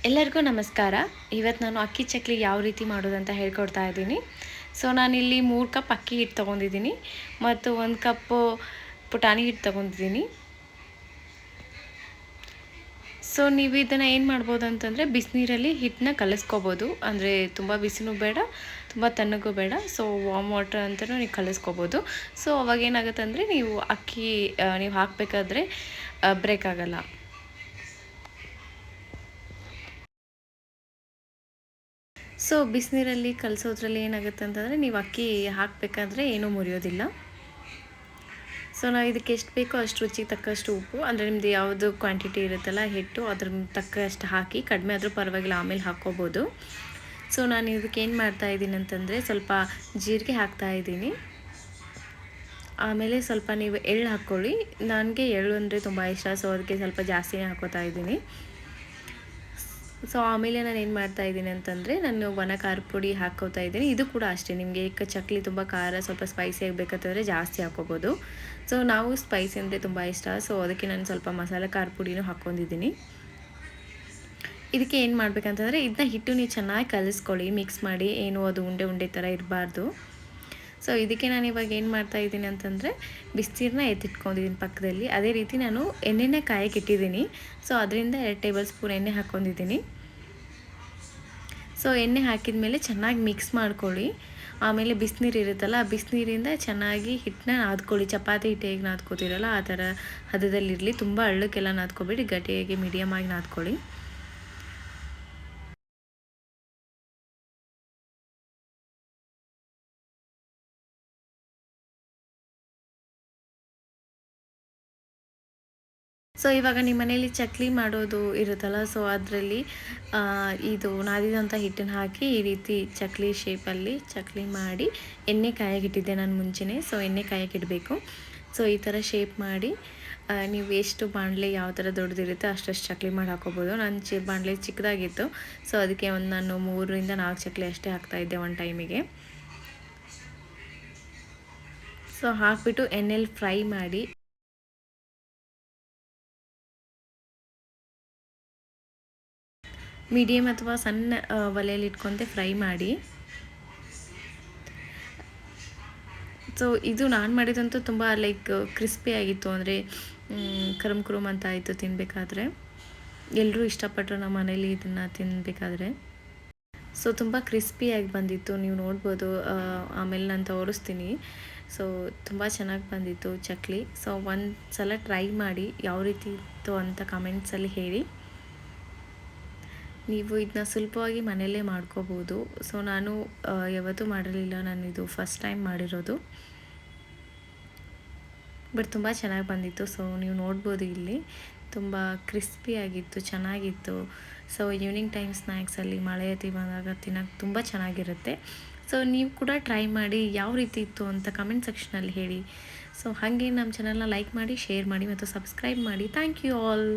ಎಲ್ಲರಿಗೂ ನಮಸ್ಕಾರ. ಇವತ್ತು ನಾನು ಅಕ್ಕಿ ಚಕ್ಲಿ ಯಾವ ರೀತಿ ಮಾಡೋದು ಅಂತ ಹೇಳ್ಕೊಡ್ತಾ ಇದ್ದೀನಿ. ಸೊ ನಾನಿಲ್ಲಿ 3 ಕಪ್ ಅಕ್ಕಿ ಹಿಟ್ಟು ತೊಗೊಂಡಿದ್ದೀನಿ ಮತ್ತು 1 ಕಪ್ಪು ಪುಟಾಣಿ ಹಿಟ್ಟು ತೊಗೊಂಡಿದ್ದೀನಿ. ಸೊ ನೀವು ಇದನ್ನು ಏನು ಮಾಡ್ಬೋದು ಅಂತಂದರೆ ಬಿಸಿನೀರಲ್ಲಿ ಹಿಟ್ಟನ್ನ ಕಲಿಸ್ಕೋಬೋದು. ಅಂದರೆ ತುಂಬ ಬಿಸಿನೂ ಬೇಡ, ತುಂಬ ತಣ್ಣಗೂ ಬೇಡ. ಸೊ ವಾಮ್ ವಾಟರ್ ಅಂತಲೂ ನೀವು ಕಲಿಸ್ಕೋಬೋದು. ಸೊ ಅವಾಗ ಏನಾಗುತ್ತೆ ಅಂದರೆ ನೀವು ಅಕ್ಕಿ ನೀವು ಹಾಕಬೇಕಾದ್ರೆ ಬ್ರೇಕ್ ಆಗೋಲ್ಲ. ಸೊ ಬಿಸಿನೀರಲ್ಲಿ ಕಲಸೋದ್ರಲ್ಲಿ ಏನಾಗುತ್ತೆ ಅಂತಂದರೆ ನೀವು ಅಕ್ಕಿ ಹಾಕಬೇಕಾದ್ರೆ ಏನೂ ಮುರಿಯೋದಿಲ್ಲ. ಸೊ ನಾವು ಇದಕ್ಕೆ ಎಷ್ಟು ಬೇಕೋ ಅಷ್ಟು ರುಚಿಗೆ ತಕ್ಕಷ್ಟು ಉಪ್ಪು, ಅಂದರೆ ನಿಮ್ಮದು ಯಾವುದು ಕ್ವಾಂಟಿಟಿ ಇರುತ್ತಲ್ಲ ಹಿಟ್ಟು ಅದ್ರ ತಕ್ಕಷ್ಟು ಹಾಕಿ, ಕಡಿಮೆ ಆದರೂ ಪರವಾಗಿಲ್ಲ ಆಮೇಲೆ ಹಾಕ್ಕೋಬೋದು. ಸೊ ನಾನು ಇದಕ್ಕೆ ಏನು ಮಾಡ್ತಾಯಿದ್ದೀನಿ ಅಂತಂದರೆ ಸ್ವಲ್ಪ ಜೀರಿಗೆ ಹಾಕ್ತಾಯಿದ್ದೀನಿ. ಆಮೇಲೆ ಸ್ವಲ್ಪ ನೀವು ಎಳ್ಳು ಹಾಕ್ಕೊಳ್ಳಿ. ನನಗೆ ಎಳ್ಳು ಅಂದರೆ ತುಂಬ ಇಷ್ಟ, ಸೊ ಅದಕ್ಕೆ ಸ್ವಲ್ಪ ಜಾಸ್ತಿನೇ ಹಾಕ್ಕೋತಾ ಇದ್ದೀನಿ. ಸೊ ಆಮೇಲೆ ನಾನು ಏನು ಮಾಡ್ತಾಯಿದ್ದೀನಿ ಅಂತಂದರೆ ನಾನು ಒಣ ಖಾರ ಪುಡಿ ಹಾಕ್ಕೋತಾ ಇದ್ದೀನಿ. ಇದು ಕೂಡ ಅಷ್ಟೇ, ನಿಮಗೆ ಚಕ್ಲಿ ತುಂಬ ಖಾರ ಸ್ವಲ್ಪ ಸ್ಪೈಸಿ ಆಗಬೇಕಂತಂದರೆ ಜಾಸ್ತಿ ಹಾಕ್ಕೋಬೋದು. ಸೊ ನಾವು ಸ್ಪೈಸಿ ಅಂದರೆ ತುಂಬ ಇಷ್ಟ, ಸೊ ಅದಕ್ಕೆ ನಾನು ಸ್ವಲ್ಪ ಮಸಾಲೆ ಖಾರ ಪುಡಿನೂ ಹಾಕ್ಕೊಂಡಿದ್ದೀನಿ. ಇದಕ್ಕೆ ಏನು ಮಾಡಬೇಕಂತಂದರೆ ಇದನ್ನ ಹಿಟ್ಟು ನೀವು ಚೆನ್ನಾಗಿ ಕಲಿಸ್ಕೊಳ್ಳಿ, ಮಿಕ್ಸ್ ಮಾಡಿ, ಏನು ಅದು ಉಂಡೆ ಉಂಡೆ ಥರ ಇರಬಾರ್ದು. ಸೊ ಇದಕ್ಕೆ ನಾನು ಇವಾಗ ಏನು ಮಾಡ್ತಾಯಿದ್ದೀನಿ ಅಂತಂದರೆ ಬಿಸಿನೀರನ್ನ ಎತ್ತಿಟ್ಕೊಂಡಿದ್ದೀನಿ ಪಕ್ಕದಲ್ಲಿ. ಅದೇ ರೀತಿ ನಾನು ಎಣ್ಣೆನೇ ಕಾಯಕ್ಕೆ ಇಟ್ಟಿದ್ದೀನಿ. ಸೊ ಅದರಿಂದ 2 ಟೇಬಲ್ ಸ್ಪೂನ್ ಎಣ್ಣೆ ಹಾಕ್ಕೊಂಡಿದ್ದೀನಿ. ಸೊ ಎಣ್ಣೆ ಹಾಕಿದ ಮೇಲೆ ಚೆನ್ನಾಗಿ ಮಿಕ್ಸ್ ಮಾಡ್ಕೊಳ್ಳಿ. ಆಮೇಲೆ ಬಿಸಿನೀರು ಇರುತ್ತಲ್ಲ, ಆ ಬಿಸಿನೀರಿಂದ ಚೆನ್ನಾಗಿ ಹಿಟ್ಟನ್ನ ನಾದ್ಕೊಳ್ಳಿ. ಚಪಾತಿ ಹಿಟ್ಟು ಹೇಗೆ ನಾದ್ಕೋತಿರಲ್ಲ ಆ ಥರ ಹದದಲ್ಲಿರಲಿ. ತುಂಬ ಹಳ್ಳಕ್ಕೆಲ್ಲ ನಾದ್ಕೊಬೇಡಿ, ಗಟ್ಟಿಯಾಗಿ ಮೀಡಿಯಮ್ ಆಗಿ ನಾದ್ಕೊಳ್ಳಿ. ಸೊ ಇವಾಗ ನಿಮ್ಮ ಮನೇಲಿ ಚಕ್ಲಿ ಮಾಡೋದು ಇರುತ್ತಲ್ಲ, ಸೊ ಅದರಲ್ಲಿ ಇದು ನಾದಿದಂಥ ಹಿಟ್ಟನ್ನು ಹಾಕಿ ಈ ರೀತಿ ಚಕ್ಲಿ ಶೇಪಲ್ಲಿ ಚಕ್ಲಿ ಮಾಡಿ ಎಣ್ಣೆ ಕಾಯಾಗಿಟ್ಟಿದ್ದೆ ನಾನು ಮುಂಚೆನೇ. ಸೊ ಎಣ್ಣೆ ಕಾಯಾಗಿಡಬೇಕು. ಸೊ ಈ ಥರ ಶೇಪ್ ಮಾಡಿ ನೀವು ಎಷ್ಟು ಬಾಣಲೆ ಯಾವ ಥರ ದೊಡ್ಡದಿರುತ್ತೆ ಅಷ್ಟಷ್ಟು ಚಕ್ಲಿ ಮಾಡಿ ಹಾಕೋಬೋದು. ನನ್ನ ಬಾಣಲೆ ಚಿಕ್ಕದಾಗಿತ್ತು, ಸೊ ಅದಕ್ಕೆ ನಾನು 3ರಿಂದ 4 ಚಕ್ಲಿ ಅಷ್ಟೇ ಹಾಕ್ತಾಯಿದ್ದೆ ಒಂದು ಟೈಮಿಗೆ. ಸೊ ಹಾಕಿಬಿಟ್ಟು ಎಣ್ಣೆಲಿ ಫ್ರೈ ಮಾಡಿ, ಮೀಡಿಯಮ್ ಅಥವಾ ಸಣ್ಣ ಒಲೆಯಲ್ಲಿ ಇಟ್ಕೊಂಡೆ ಫ್ರೈ ಮಾಡಿ. ಸೊ ಇದು ನಾನು ಮಾಡಿದಂತೂ ತುಂಬ ಕ್ರಿಸ್ಪಿ ಆಗಿತ್ತು, ಅಂದರೆ ಕರುಮ್ ಅಂತ ಆಯಿತು ತಿನ್ನಬೇಕಾದ್ರೆ. ಎಲ್ಲರೂ ಇಷ್ಟಪಟ್ಟರು ನಮ್ಮ ಮನೇಲಿ ಇದನ್ನು ತಿನ್ನಬೇಕಾದ್ರೆ. ಸೊ ತುಂಬ ಕ್ರಿಸ್ಪಿಯಾಗಿ ಬಂದಿತ್ತು, ನೀವು ನೋಡ್ಬೋದು. ಆಮೇಲೆ ನಾನು ತೋರಿಸ್ತೀನಿ. ಸೊ ತುಂಬ ಚೆನ್ನಾಗಿ ಬಂದಿತ್ತು ಚಕ್ಲಿ. ಸೊ ಒಂದು ಸಲ ಟ್ರೈ ಮಾಡಿ, ಯಾವ ರೀತಿ ಇತ್ತು ಅಂತ ಕಮೆಂಟ್ಸಲ್ಲಿ ಹೇಳಿ. ನೀವು ಇದನ್ನ ಸುಲಭವಾಗಿ ಮನೆಯಲ್ಲೇ ಮಾಡ್ಕೋಬೋದು. ಸೊ ನಾನು ಯಾವತ್ತೂ ಮಾಡಿರಲಿಲ್ಲ, ನಾನು ಇದು ಫಸ್ಟ್ ಟೈಮ್ ಮಾಡಿರೋದು. ಬಟ್ ತುಂಬ ಚೆನ್ನಾಗಿ ಬಂದಿತ್ತು. ಸೊ ನೀವು ನೋಡ್ಬೋದು ಇಲ್ಲಿ ತುಂಬ ಕ್ರಿಸ್ಪಿಯಾಗಿತ್ತು, ಚೆನ್ನಾಗಿತ್ತು. ಸೊ ಈವ್ನಿಂಗ್ ಟೈಮ್ ಸ್ನ್ಯಾಕ್ಸಲ್ಲಿ ಮಳೆ ಬಂದಾಗ ತಿನ್ನೋಕ್ಕೆ ತುಂಬ ಚೆನ್ನಾಗಿರುತ್ತೆ. ಸೊ ನೀವು ಕೂಡ ಟ್ರೈ ಮಾಡಿ, ಯಾವ ರೀತಿ ಇತ್ತು ಅಂತ ಕಮೆಂಟ್ ಸೆಕ್ಷನಲ್ಲಿ ಹೇಳಿ. ಸೊ ಹಾಗೆ ನಮ್ಮ ಚಾನಲ್ನ ಲೈಕ್ ಮಾಡಿ, ಶೇರ್ ಮಾಡಿ ಮತ್ತು ಸಬ್ಸ್ಕ್ರೈಬ್ ಮಾಡಿ. Thank you all.